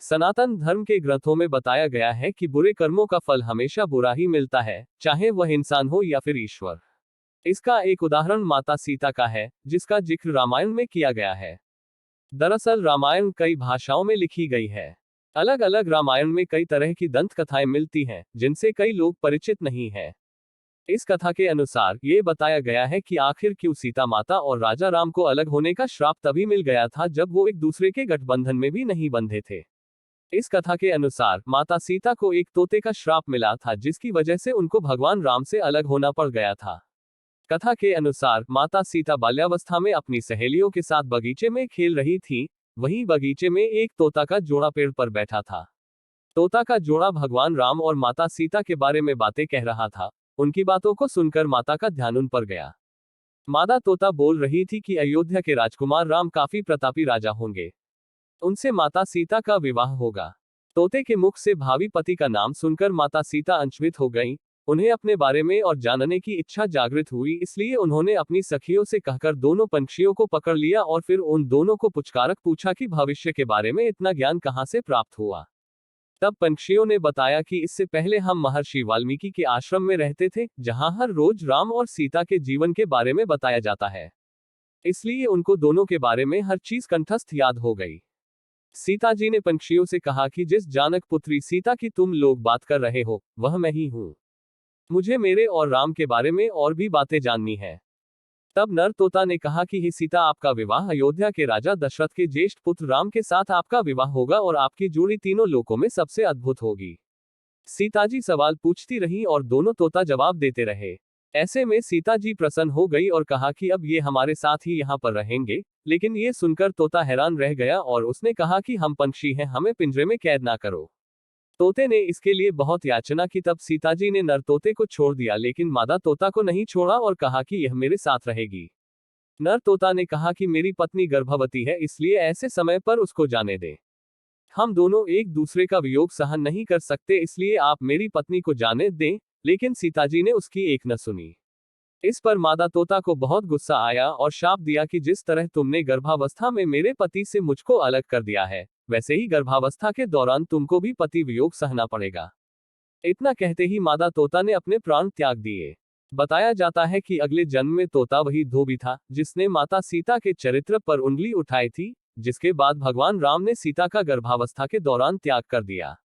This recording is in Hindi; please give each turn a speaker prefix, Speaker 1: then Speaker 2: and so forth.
Speaker 1: सनातन धर्म के ग्रंथों में बताया गया है कि बुरे कर्मों का फल हमेशा बुरा ही मिलता है, चाहे वह इंसान हो या फिर ईश्वर। इसका एक उदाहरण माता सीता का है, जिसका जिक्र रामायण में किया गया है। दरअसल रामायण कई भाषाओं में लिखी गई है। अलग अलग रामायण में कई तरह की दंत कथाएं मिलती हैं, जिनसे कई लोग परिचित नहीं हैं। इस कथा के अनुसार ये बताया गया है कि आखिर क्यों सीता माता और राजा राम को अलग होने का श्राप तभी मिल गया था जब वो एक दूसरे के गठबंधन में भी नहीं बंधे थे। इस कथा के अनुसार माता सीता को एक तोते का श्राप मिला था, जिसकी वजह से उनको भगवान राम से अलग होना पड़ गया था। कथा के अनुसार माता सीता बाल्यावस्था में अपनी सहेलियों के साथ बगीचे में खेल रही थी। वहीं बगीचे में एक तोता का जोड़ा पेड़ पर बैठा था। तोता का जोड़ा भगवान राम और माता सीता के बारे में बातें कह रहा था। उनकी बातों को सुनकर माता का ध्यान उन पर गया। मादा तोता बोल रही थी कि अयोध्या के राजकुमार राम काफी प्रतापी राजा होंगे। उनसे माता सीता का विवाह होगा। तोते के मुख से भावी पति का नाम सुनकर माता सीता अचंभित हो गईं। उन्हें अपने बारे में और जानने की इच्छा जागृत हुई, इसलिए उन्होंने अपनी सखियों से कहकर दोनों पंछियों को पकड़ लिया और फिर उन दोनों को पुचकारक पूछा कि भविष्य के बारे में इतना ज्ञान कहाँ से प्राप्त हुआ। तब पंछियों ने बताया कि इससे पहले हम महर्षि वाल्मीकि के आश्रम में रहते थे, जहां हर रोज राम और सीता के जीवन के बारे में बताया जाता है। इसलिए उनको दोनों के बारे में हर चीज कंठस्थ याद हो गई। सीता जी ने पंछियों से कहा कि जिस जानक पुत्री सीता की तुम लोग बात कर रहे हो, वह मैं ही हूं। मुझे मेरे और राम के बारे में और भी बातें जाननी है। तब नर तोता ने कहा कि हे सीता, आपका विवाह अयोध्या के राजा दशरथ के ज्येष्ठ पुत्र राम के साथ आपका विवाह होगा और आपकी जोड़ी तीनों लोकों में सबसे अद्भुत होगी। सीता जी सवाल पूछती रही और दोनों तोता जवाब देते रहे। ऐसे में सीता जी प्रसन्न हो गई और कहा कि अब ये हमारे साथ ही यहाँ पर रहेंगे। लेकिन ये सुनकर तोता हैरान रह गया और उसने कहा कि हम पंछी हैं, हमें पिंजरे में कैद ना करो। तोते ने इसके लिए बहुत याचना की। तब सीता जी ने नर तोते को छोड़ दिया, लेकिन मादा तोता को नहीं छोड़ा और कहा कि यह मेरे साथ रहेगी। नर तोता ने कहा कि मेरी पत्नी गर्भवती है, इसलिए ऐसे समय पर उसको जाने दें। हम दोनों एक दूसरे का वियोग सहन नहीं कर सकते, इसलिए आप मेरी पत्नी को जाने दें। लेकिन सीता जी ने उसकी एक न सुनी। इस पर मादा तोता को बहुत गुस्सा आया और शाप दिया कि जिस तरह तुमने गर्भावस्था में मेरे पति से मुझको अलग कर दिया है, वैसे ही गर्भावस्था के दौरान तुमको भी पति वियोग सहना पड़ेगा। इतना कहते ही मादा तोता ने अपने प्राण त्याग दिए। बताया जाता है कि अगले जन्म में तोता वही धोबी था, जिसने माता सीता के चरित्र पर उंगली उठाई थी, जिसके बाद भगवान राम ने सीता का गर्भावस्था के दौरान त्याग कर दिया।